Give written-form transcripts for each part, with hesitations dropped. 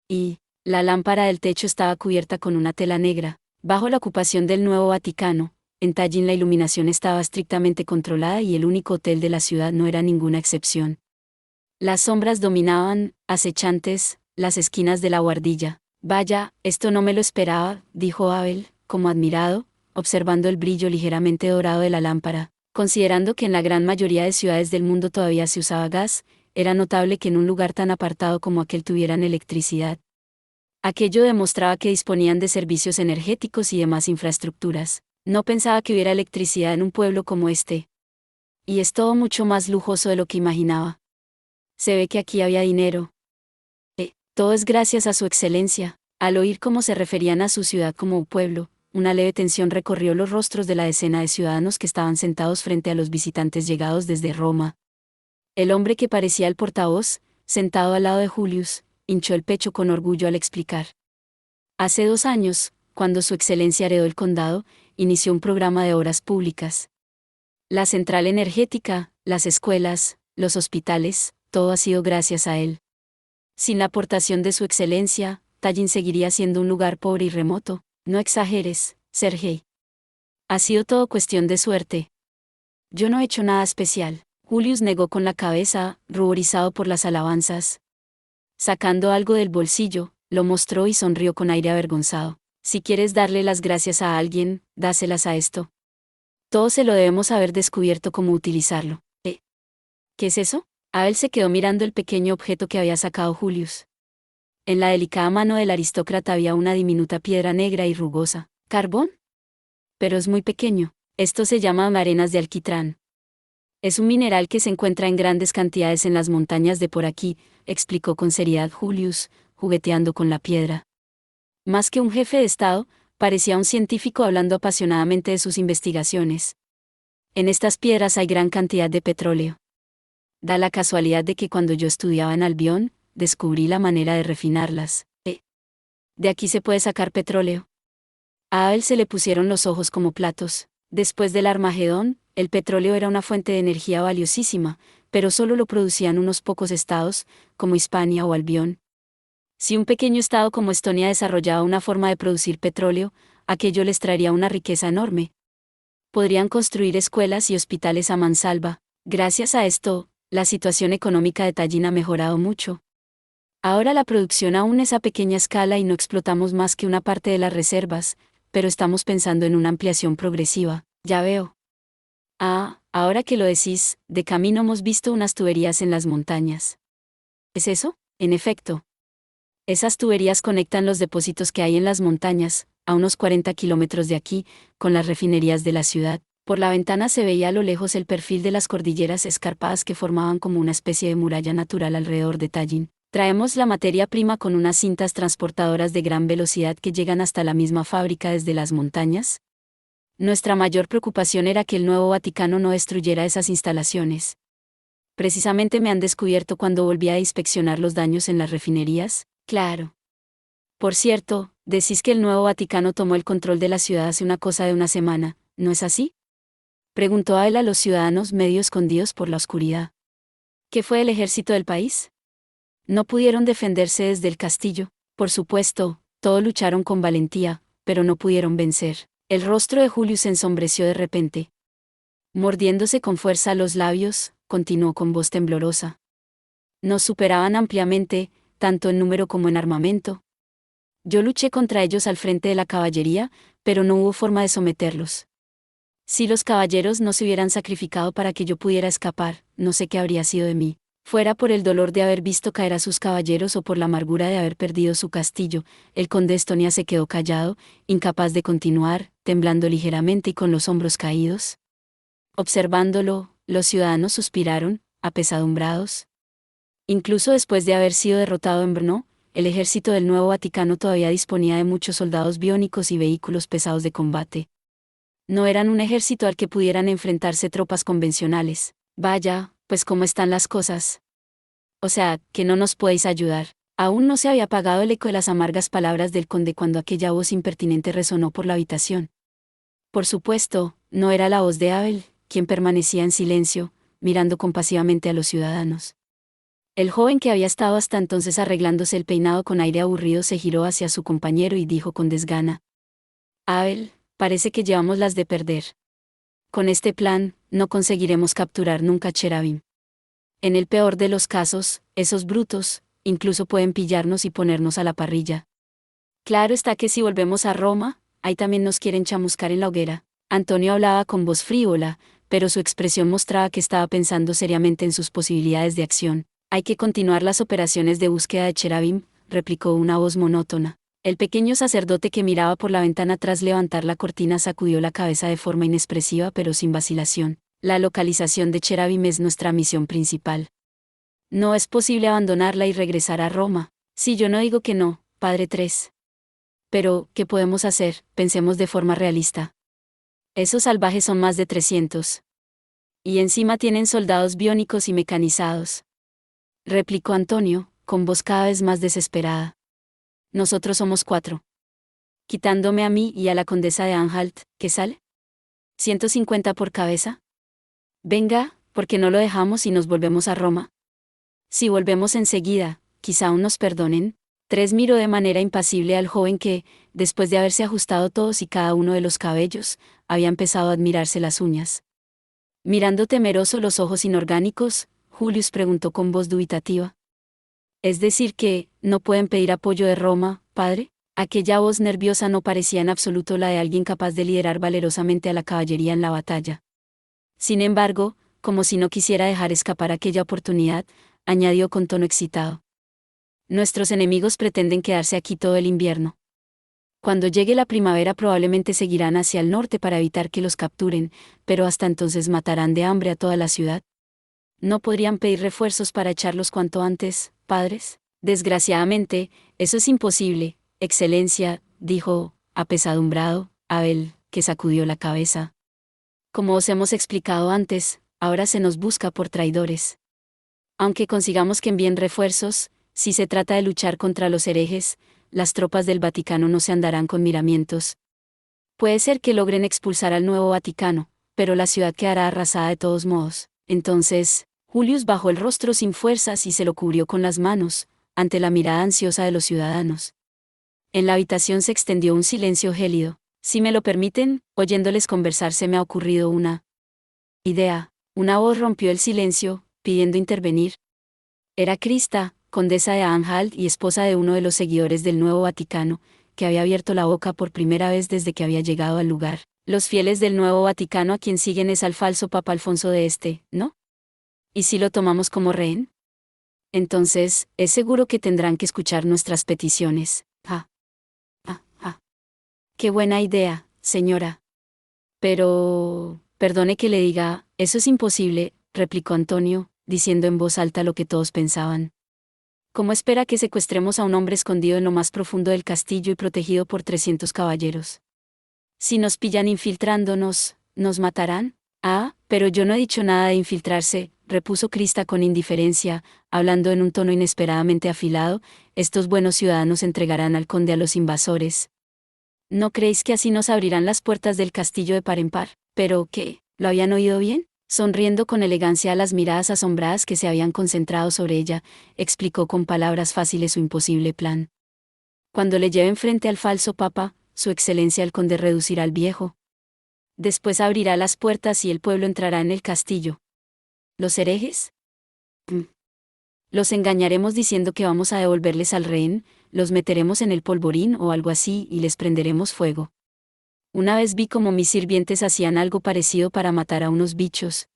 y la lámpara del techo estaba cubierta con una tela negra. Bajo la ocupación del Nuevo Vaticano, en Tallin la iluminación estaba estrictamente controlada y el único hotel de la ciudad no era ninguna excepción. Las sombras dominaban, acechantes, las esquinas de la buhardilla. Vaya, esto no me lo esperaba, dijo Abel, como admirado, observando el brillo ligeramente dorado de la lámpara. Considerando que en la gran mayoría de ciudades del mundo todavía se usaba gas, era notable que en un lugar tan apartado como aquel tuvieran electricidad. Aquello demostraba que disponían de servicios energéticos y demás infraestructuras. No pensaba que hubiera electricidad en un pueblo como este. Y es todo mucho más lujoso de lo que imaginaba. Se ve que aquí había dinero. Todo es gracias a su excelencia. Al oír cómo se referían a su ciudad como un pueblo, una leve tensión recorrió los rostros de la decena de ciudadanos que estaban sentados frente a los visitantes llegados desde Roma. El hombre que parecía el portavoz, sentado al lado de Julius, hinchó el pecho con orgullo al explicar. Hace 2 años, cuando su excelencia heredó el condado, inició un programa de obras públicas. La central energética, las escuelas, los hospitales, todo ha sido gracias a él. Sin la aportación de su excelencia, Tallin seguiría siendo un lugar pobre y remoto. No exageres, Sergei. Ha sido todo cuestión de suerte. Yo no he hecho nada especial. Julius negó con la cabeza, ruborizado por las alabanzas. Sacando algo del bolsillo, lo mostró y sonrió con aire avergonzado. Si quieres darle las gracias a alguien, dáselas a esto. Todos se lo debemos haber descubierto cómo utilizarlo. ¿Qué es eso? Abel se quedó mirando el pequeño objeto que había sacado Julius. En la delicada mano del aristócrata había una diminuta piedra negra y rugosa. ¿Carbón? Pero es muy pequeño. Esto se llama arenas de alquitrán. Es un mineral que se encuentra en grandes cantidades en las montañas de por aquí, explicó con seriedad Julius, jugueteando con la piedra. Más que un jefe de Estado, parecía un científico hablando apasionadamente de sus investigaciones. En estas piedras hay gran cantidad de petróleo. Da la casualidad de que cuando yo estudiaba en Albión, descubrí la manera de refinarlas. De aquí se puede sacar petróleo. A Abel se le pusieron los ojos como platos. Después del Armagedón, el petróleo era una fuente de energía valiosísima, pero solo lo producían unos pocos estados, como Hispania o Albión. Si un pequeño estado como Estonia desarrollaba una forma de producir petróleo, aquello les traería una riqueza enorme. Podrían construir escuelas y hospitales a mansalva. Gracias a esto, la situación económica de Tallin ha mejorado mucho. Ahora la producción aún es a pequeña escala y no explotamos más que una parte de las reservas, pero estamos pensando en una ampliación progresiva, ya veo. Ahora que lo decís, de camino hemos visto unas tuberías en las montañas. ¿Es eso? En efecto. Esas tuberías conectan los depósitos que hay en las montañas, a unos 40 kilómetros de aquí, con las refinerías de la ciudad. Por la ventana se veía a lo lejos el perfil de las cordilleras escarpadas que formaban como una especie de muralla natural alrededor de Tallin. Traemos la materia prima con unas cintas transportadoras de gran velocidad que llegan hasta la misma fábrica desde las montañas. Nuestra mayor preocupación era que el Nuevo Vaticano no destruyera esas instalaciones. Precisamente me han descubierto cuando volví a inspeccionar los daños en las refinerías. Claro. Por cierto, decís que el Nuevo Vaticano tomó el control de la ciudad hace una cosa de una semana, ¿no es así? Preguntó a él a los ciudadanos medio escondidos por la oscuridad. ¿Qué fue el ejército del país? No pudieron defenderse desde el castillo, por supuesto, todos lucharon con valentía, pero no pudieron vencer. El rostro de Julius se ensombreció de repente. Mordiéndose con fuerza los labios, continuó con voz temblorosa. Nos superaban ampliamente, tanto en número como en armamento. Yo luché contra ellos al frente de la caballería, pero no hubo forma de someterlos. Si los caballeros no se hubieran sacrificado para que yo pudiera escapar, no sé qué habría sido de mí. Fuera por el dolor de haber visto caer a sus caballeros o por la amargura de haber perdido su castillo, el conde Estonia se quedó callado, incapaz de continuar, temblando ligeramente y con los hombros caídos. Observándolo, los ciudadanos suspiraron, apesadumbrados. Incluso después de haber sido derrotado en Brno, el ejército del Nuevo Vaticano todavía disponía de muchos soldados biónicos y vehículos pesados de combate. No eran un ejército al que pudieran enfrentarse tropas convencionales. Vaya, pues cómo están las cosas. O sea, que no nos podéis ayudar. Aún no se había apagado el eco de las amargas palabras del conde cuando aquella voz impertinente resonó por la habitación. Por supuesto, no era la voz de Abel, quien permanecía en silencio, mirando compasivamente a los ciudadanos. El joven que había estado hasta entonces arreglándose el peinado con aire aburrido se giró hacia su compañero y dijo con desgana: Abel, parece que llevamos las de perder. Con este plan, no conseguiremos capturar nunca a Cherubim. En el peor de los casos, esos brutos, incluso pueden pillarnos y ponernos a la parrilla. Claro está que si volvemos a Roma, ahí también nos quieren chamuscar en la hoguera. Antonio hablaba con voz frívola, pero su expresión mostraba que estaba pensando seriamente en sus posibilidades de acción. Hay que continuar las operaciones de búsqueda de Cherubim, replicó una voz monótona. El pequeño sacerdote que miraba por la ventana tras levantar la cortina sacudió la cabeza de forma inexpresiva pero sin vacilación. La localización de Cherubim es nuestra misión principal. No es posible abandonarla y regresar a Roma. Si yo no digo que no, Padre 3. Pero, ¿qué podemos hacer? Pensemos de forma realista. Esos salvajes son más de 300. Y encima tienen soldados biónicos y mecanizados, replicó Antonio, con voz cada vez más desesperada. Nosotros somos 4. Quitándome a mí y a la condesa de Anhalt, ¿qué sale? 150 por cabeza. Venga, ¿por qué no lo dejamos y nos volvemos a Roma? Si volvemos enseguida, quizá aún nos perdonen. 3 miró de manera impasible al joven que, después de haberse ajustado todos y cada uno de los cabellos, había empezado a admirarse las uñas. Mirando temeroso los ojos inorgánicos, Julius preguntó con voz dubitativa: ¿Es decir que, no pueden pedir apoyo de Roma, padre? Aquella voz nerviosa no parecía en absoluto la de alguien capaz de liderar valerosamente a la caballería en la batalla. Sin embargo, como si no quisiera dejar escapar aquella oportunidad, añadió con tono excitado: Nuestros enemigos pretenden quedarse aquí todo el invierno. Cuando llegue la primavera probablemente seguirán hacia el norte para evitar que los capturen, pero hasta entonces matarán de hambre a toda la ciudad. ¿No podrían pedir refuerzos para echarlos cuanto antes, padres? Desgraciadamente, eso es imposible, Excelencia, dijo, apesadumbrado, Abel, que sacudió la cabeza. Como os hemos explicado antes, ahora se nos busca por traidores. Aunque consigamos que envíen refuerzos, si se trata de luchar contra los herejes, las tropas del Vaticano no se andarán con miramientos. Puede ser que logren expulsar al nuevo Vaticano, pero la ciudad quedará arrasada de todos modos. Entonces, Julius bajó el rostro sin fuerzas y se lo cubrió con las manos, ante la mirada ansiosa de los ciudadanos. En la habitación se extendió un silencio gélido. Si me lo permiten, oyéndoles conversar se me ha ocurrido una idea. Una voz rompió el silencio, pidiendo intervenir. Era Crista, condesa de Anhalt y esposa de uno de los seguidores del nuevo Vaticano, que había abierto la boca por primera vez desde que había llegado al lugar. Los fieles del nuevo Vaticano a quien siguen es al falso Papa Alfonso de Este, ¿no? ¿Y si lo tomamos como rehén? Entonces, es seguro que tendrán que escuchar nuestras peticiones. Ah. Qué buena idea, señora. Pero, perdone que le diga, eso es imposible, replicó Antonio, diciendo en voz alta lo que todos pensaban. ¿Cómo espera que secuestremos a un hombre escondido en lo más profundo del castillo y protegido por 300 caballeros? Si nos pillan infiltrándonos, ¿nos matarán? Ah, pero yo no he dicho nada de infiltrarse, repuso Crista con indiferencia, hablando en un tono inesperadamente afilado. Estos buenos ciudadanos entregarán al conde a los invasores. ¿No creéis que así nos abrirán las puertas del castillo de par en par? ¿Pero qué? ¿Lo habían oído bien? Sonriendo con elegancia a las miradas asombradas que se habían concentrado sobre ella, explicó con palabras fáciles su imposible plan. Cuando le lleven frente al falso papa, su excelencia el conde reducirá al viejo. Después abrirá las puertas y el pueblo entrará en el castillo. ¿Los herejes? Los engañaremos diciendo que vamos a devolverles al rehén, los meteremos en el polvorín o algo así y les prenderemos fuego. Una vez vi cómo mis sirvientes hacían algo parecido para matar a unos bichos.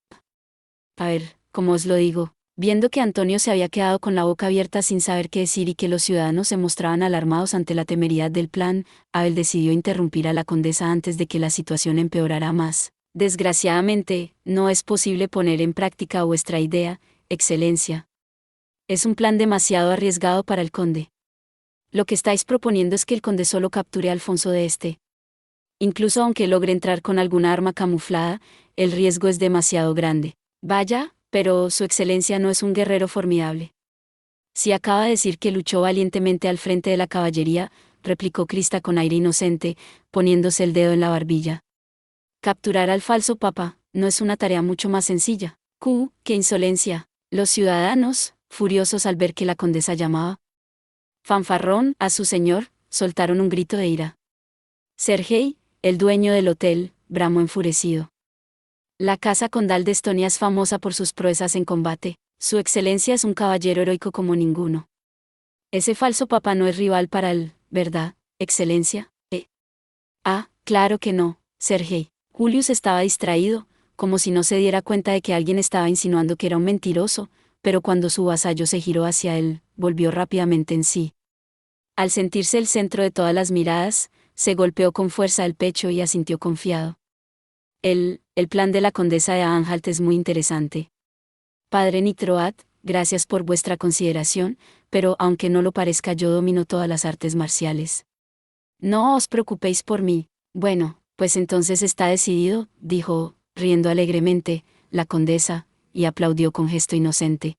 A ver, ¿cómo os lo digo? Viendo que Antonio se había quedado con la boca abierta sin saber qué decir y que los ciudadanos se mostraban alarmados ante la temeridad del plan, Abel decidió interrumpir a la condesa antes de que la situación empeorara más. Desgraciadamente, no es posible poner en práctica vuestra idea, Excelencia. Es un plan demasiado arriesgado para el conde. Lo que estáis proponiendo es que el conde solo capture a Alfonso de Este. Incluso aunque logre entrar con alguna arma camuflada, el riesgo es demasiado grande. Vaya, pero su excelencia no es un guerrero formidable. Si acaba de decir que luchó valientemente al frente de la caballería, replicó Crista con aire inocente, poniéndose el dedo en la barbilla. Capturar al falso papa no es una tarea mucho más sencilla. ¡Qué insolencia! Los ciudadanos, furiosos al ver que la condesa llamaba fanfarrón a su señor, soltaron un grito de ira. Sergei, el dueño del hotel, bramó enfurecido. La casa condal de Estonia es famosa por sus proezas en combate, su excelencia es un caballero heroico como ninguno. Ese falso papa no es rival para él, ¿verdad, excelencia? Ah, claro que no, Sergei. Julius estaba distraído, como si no se diera cuenta de que alguien estaba insinuando que era un mentiroso, pero cuando su vasallo se giró hacia él, volvió rápidamente en sí. Al sentirse el centro de todas las miradas, se golpeó con fuerza el pecho y asintió confiado. El plan de la condesa de Anhalt es muy interesante. Padre Nitroat, gracias por vuestra consideración, pero aunque no lo parezca yo domino todas las artes marciales. No os preocupéis por mí. Bueno, pues entonces está decidido, dijo, riendo alegremente, la condesa, y aplaudió con gesto inocente.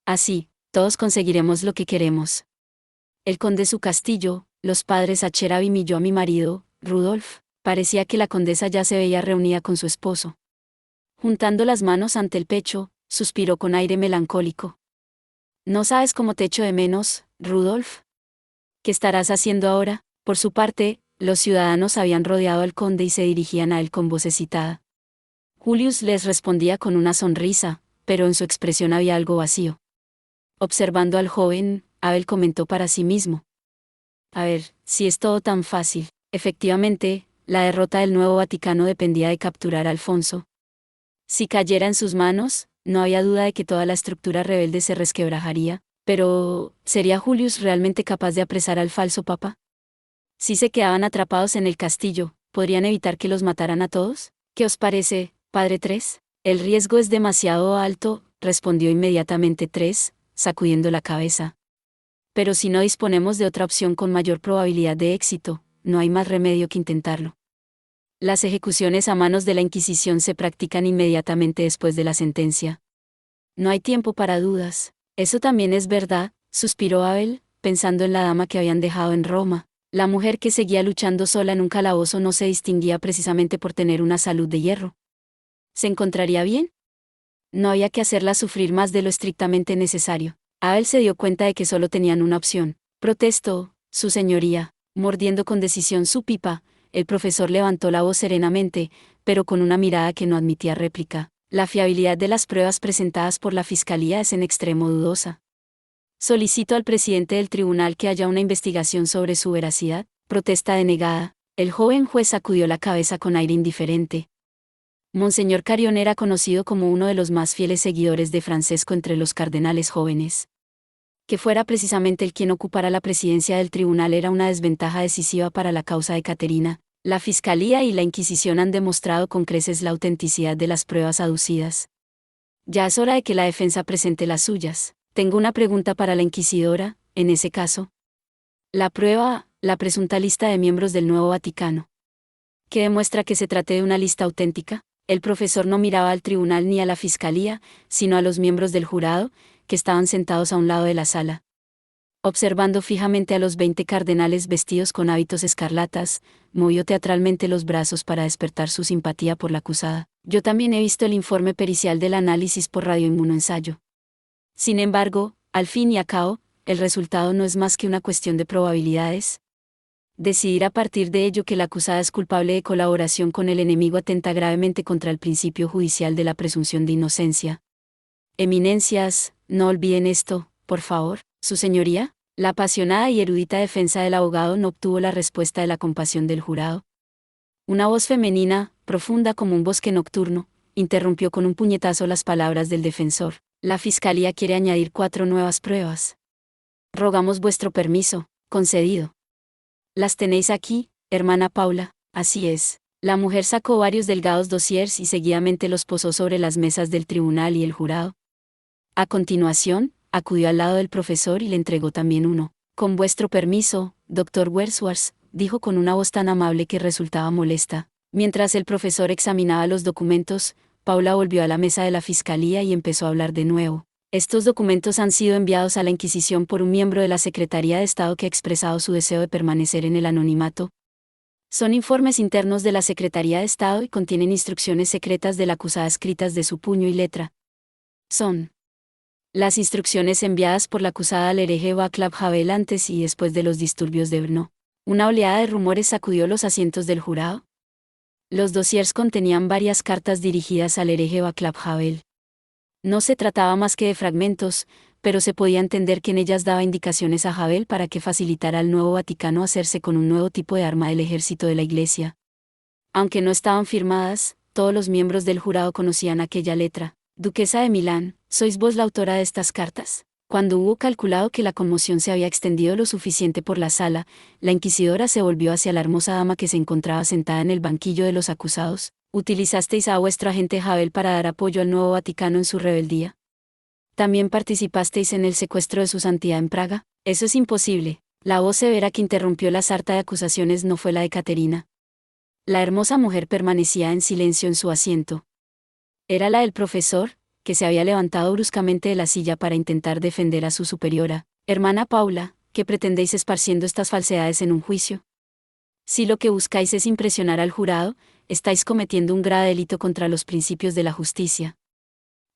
Así, todos conseguiremos lo que queremos. El conde su castillo, los padres Acherabim y yo a mi marido, Rudolf. Parecía que la condesa ya se veía reunida con su esposo. Juntando las manos ante el pecho, suspiró con aire melancólico. ¿No sabes cómo te echo de menos, Rudolf? ¿Qué estarás haciendo ahora? Por su parte, los ciudadanos habían rodeado al conde y se dirigían a él con voz excitada. Julius les respondía con una sonrisa, pero en su expresión había algo vacío. Observando al joven, Abel comentó para sí mismo. A ver, si es todo tan fácil. Efectivamente, la derrota del nuevo Vaticano dependía de capturar a Alfonso. Si cayera en sus manos, no había duda de que toda la estructura rebelde se resquebrajaría, pero ¿sería Julius realmente capaz de apresar al falso papa? Si se quedaban atrapados en el castillo, ¿podrían evitar que los mataran a todos? ¿Qué os parece, padre Tres? El riesgo es demasiado alto, respondió inmediatamente Tres, sacudiendo la cabeza. Pero si no disponemos de otra opción con mayor probabilidad de éxito, no hay más remedio que intentarlo. Las ejecuciones a manos de la Inquisición se practican inmediatamente después de la sentencia. No hay tiempo para dudas. Eso también es verdad, suspiró Abel, pensando en la dama que habían dejado en Roma. La mujer que seguía luchando sola en un calabozo no se distinguía precisamente por tener una salud de hierro. ¿Se encontraría bien? No había que hacerla sufrir más de lo estrictamente necesario. Abel se dio cuenta de que solo tenían una opción. Protestó, su señoría, mordiendo con decisión su pipa. El profesor levantó la voz serenamente, pero con una mirada que no admitía réplica. La fiabilidad de las pruebas presentadas por la Fiscalía es en extremo dudosa. Solicito al presidente del tribunal que haya una investigación sobre su veracidad. Protesta denegada. El joven juez sacudió la cabeza con aire indiferente. Monseñor Carrión era conocido como uno de los más fieles seguidores de Francesco entre los cardenales jóvenes. Que fuera precisamente él quien ocupara la presidencia del tribunal era una desventaja decisiva para la causa de Caterina. La Fiscalía y la Inquisición han demostrado con creces la autenticidad de las pruebas aducidas. Ya es hora de que la defensa presente las suyas. Tengo una pregunta para la inquisidora, en ese caso. La prueba, la presunta lista de miembros del nuevo Vaticano. ¿Qué demuestra que se trate de una lista auténtica? El profesor no miraba al tribunal ni a la fiscalía, sino a los miembros del jurado, que estaban sentados a un lado de la sala. Observando fijamente a los 20 cardenales vestidos con hábitos escarlatas, movió teatralmente los brazos para despertar su simpatía por la acusada. Yo también he visto el informe pericial del análisis por radioinmunoensayo. Sin embargo, al fin y al cabo, el resultado no es más que una cuestión de probabilidades. Decidir a partir de ello que la acusada es culpable de colaboración con el enemigo atenta gravemente contra el principio judicial de la presunción de inocencia. Eminencias, no olviden esto, por favor, su señoría. La apasionada y erudita defensa del abogado no obtuvo la respuesta de la compasión del jurado. Una voz femenina, profunda como un bosque nocturno, interrumpió con un puñetazo las palabras del defensor. La fiscalía quiere añadir 4 nuevas pruebas. Rogamos vuestro permiso, concedido. Las tenéis aquí, hermana Paula, así es. La mujer sacó varios delgados dossiers y seguidamente los posó sobre las mesas del tribunal y el jurado. A continuación, acudió al lado del profesor y le entregó también uno. Con vuestro permiso, doctor Wordsworth, dijo con una voz tan amable que resultaba molesta. Mientras el profesor examinaba los documentos, Paula volvió a la mesa de la fiscalía y empezó a hablar de nuevo. Estos documentos han sido enviados a la Inquisición por un miembro de la Secretaría de Estado que ha expresado su deseo de permanecer en el anonimato. Son informes internos de la Secretaría de Estado y contienen instrucciones secretas de la acusada escritas de su puño y letra. Son Las instrucciones enviadas por la acusada al hereje Václav Havel antes y después de los disturbios de Brno. Una oleada de rumores sacudió los asientos del jurado. Los dossiers contenían varias cartas dirigidas al hereje Václav Havel. No se trataba más que de fragmentos, pero se podía entender que en ellas daba indicaciones a Havel para que facilitara al nuevo Vaticano hacerse con un nuevo tipo de arma del ejército de la Iglesia. Aunque no estaban firmadas, todos los miembros del jurado conocían aquella letra. Duquesa de Milán, ¿sois vos la autora de estas cartas? Cuando hubo calculado que la conmoción se había extendido lo suficiente por la sala, la inquisidora se volvió hacia la hermosa dama que se encontraba sentada en el banquillo de los acusados. ¿Utilizasteis a vuestro agente Havel para dar apoyo al nuevo Vaticano en su rebeldía? ¿También participasteis en el secuestro de su santidad en Praga? Eso es imposible. La voz severa que interrumpió la sarta de acusaciones no fue la de Caterina. La hermosa mujer permanecía en silencio en su asiento. Era la del profesor, que se había levantado bruscamente de la silla para intentar defender a su superiora. Hermana Paula, ¿qué pretendéis esparciendo estas falsedades en un juicio? Si lo que buscáis es impresionar al jurado, estáis cometiendo un grave delito contra los principios de la justicia.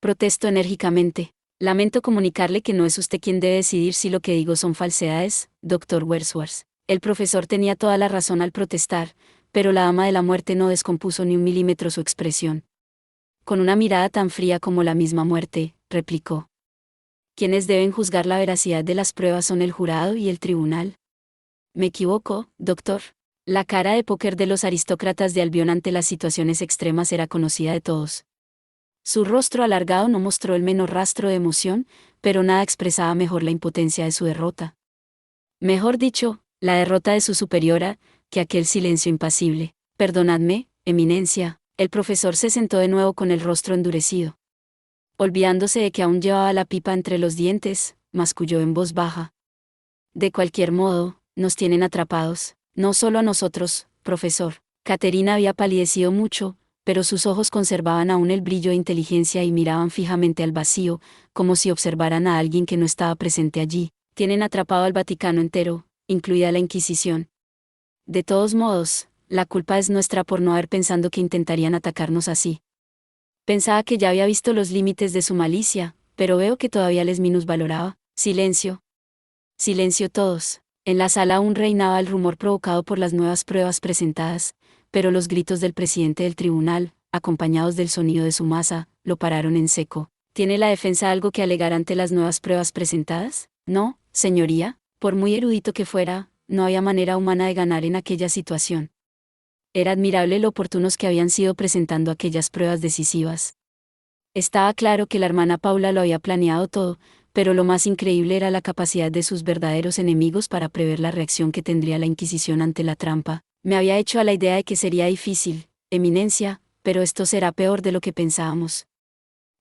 Protesto enérgicamente. Lamento comunicarle que no es usted quien debe decidir si lo que digo son falsedades, doctor Wordsworth. El profesor tenía toda la razón al protestar, pero la dama de la muerte no descompuso ni un milímetro su expresión. Con una mirada tan fría como la misma muerte, replicó. Quienes deben juzgar la veracidad de las pruebas son el jurado y el tribunal. ¿Me equivoco, doctor? La cara de póker de los aristócratas de Albión ante las situaciones extremas era conocida de todos. Su rostro alargado no mostró el menor rastro de emoción, pero nada expresaba mejor la impotencia de su derrota. Mejor dicho, la derrota de su superiora, que aquel silencio impasible. Perdonadme, eminencia. El profesor se sentó de nuevo con el rostro endurecido. Olvidándose de que aún llevaba la pipa entre los dientes, masculló en voz baja. De cualquier modo, nos tienen atrapados, no solo a nosotros, profesor. Caterina había palidecido mucho, pero sus ojos conservaban aún el brillo de inteligencia y miraban fijamente al vacío, como si observaran a alguien que no estaba presente allí. Tienen atrapado al Vaticano entero, incluida la Inquisición. De todos modos, la culpa es nuestra por no haber pensado que intentarían atacarnos así. Pensaba que ya había visto los límites de su malicia, pero veo que todavía les minusvaloraba. Silencio. Silencio todos. En la sala aún reinaba el rumor provocado por las nuevas pruebas presentadas, pero los gritos del presidente del tribunal, acompañados del sonido de su masa, lo pararon en seco. ¿Tiene la defensa algo que alegar ante las nuevas pruebas presentadas? No, señoría, por muy erudito que fuera, no había manera humana de ganar en aquella situación. Era admirable lo oportunos que habían sido presentando aquellas pruebas decisivas. Estaba claro que la hermana Paula lo había planeado todo, pero lo más increíble era la capacidad de sus verdaderos enemigos para prever la reacción que tendría la Inquisición ante la trampa. Me había hecho a la idea de que sería difícil, eminencia, pero esto será peor de lo que pensábamos.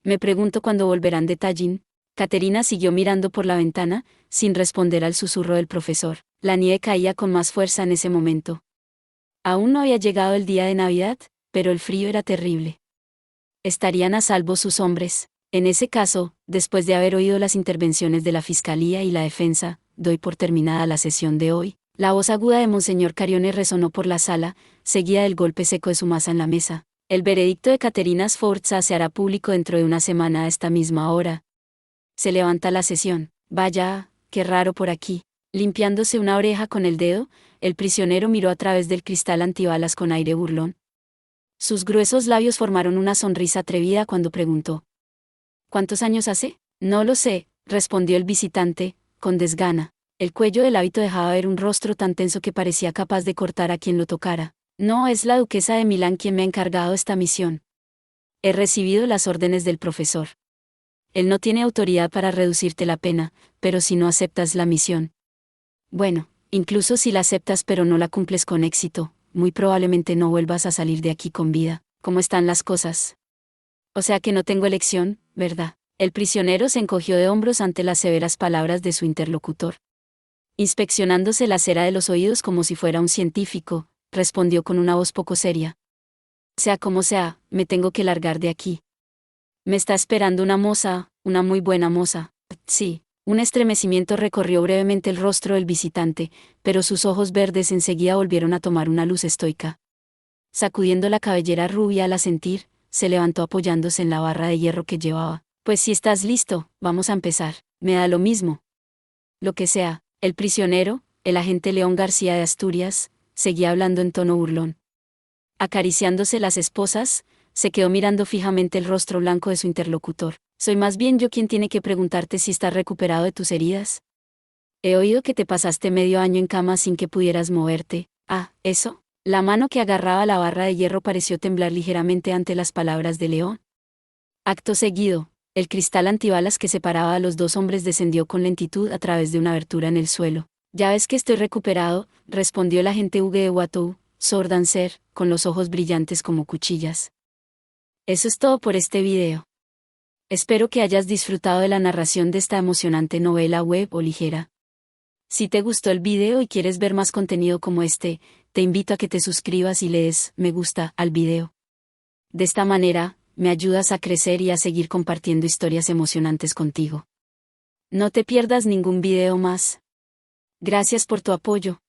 Me pregunto cuándo volverán de Tallin. Caterina siguió mirando por la ventana, sin responder al susurro del profesor. La nieve caía con más fuerza en ese momento. Aún no había llegado el día de Navidad, pero el frío era terrible. ¿Estarían a salvo sus hombres? En ese caso, después de haber oído las intervenciones de la Fiscalía y la Defensa, doy por terminada la sesión de hoy. La voz aguda de Monseñor Carione resonó por la sala, seguida del golpe seco de su masa en la mesa. El veredicto de Caterina Sforza se hará público dentro de una semana a esta misma hora. Se levanta la sesión. Vaya, qué raro por aquí. Limpiándose una oreja con el dedo, el prisionero miró a través del cristal antibalas con aire burlón. Sus gruesos labios formaron una sonrisa atrevida cuando preguntó. ¿Cuántos años hace? No lo sé, respondió el visitante, con desgana. El cuello del hábito dejaba ver un rostro tan tenso que parecía capaz de cortar a quien lo tocara. No es la duquesa de Milán quien me ha encargado esta misión. He recibido las órdenes del profesor. Él no tiene autoridad para reducirte la pena, pero si no aceptas la misión. Bueno, incluso si la aceptas pero no la cumples con éxito, muy probablemente no vuelvas a salir de aquí con vida. ¿Cómo están las cosas? O sea que no tengo elección, ¿verdad? El prisionero se encogió de hombros ante las severas palabras de su interlocutor. Inspeccionándose la cera de los oídos como si fuera un científico, respondió con una voz poco seria. Sea como sea, me tengo que largar de aquí. Me está esperando una moza, una muy buena moza. Sí. Un estremecimiento recorrió brevemente el rostro del visitante, pero sus ojos verdes enseguida volvieron a tomar una luz estoica. Sacudiendo la cabellera rubia al asentir, se levantó apoyándose en la barra de hierro que llevaba. Pues si estás listo, vamos a empezar. Me da lo mismo. Lo que sea, el prisionero, el agente León García de Asturias, seguía hablando en tono burlón. Acariciándose las esposas, se quedó mirando fijamente el rostro blanco de su interlocutor. Soy más bien yo quien tiene que preguntarte si estás recuperado de tus heridas. He oído que te pasaste medio año en cama sin que pudieras moverte. Ah, ¿eso? La mano que agarraba la barra de hierro pareció temblar ligeramente ante las palabras de León. Acto seguido, el cristal antibalas que separaba a los dos hombres descendió con lentitud a través de una abertura en el suelo. Ya ves que estoy recuperado, respondió el agente Hugue de Watteau, Sordancer, con los ojos brillantes como cuchillas. Eso es todo por este video. Espero que hayas disfrutado de la narración de esta emocionante novela web o ligera. Si te gustó el video y quieres ver más contenido como este, te invito a que te suscribas y le des me gusta al video. De esta manera, me ayudas a crecer y a seguir compartiendo historias emocionantes contigo. No te pierdas ningún video más. Gracias por tu apoyo.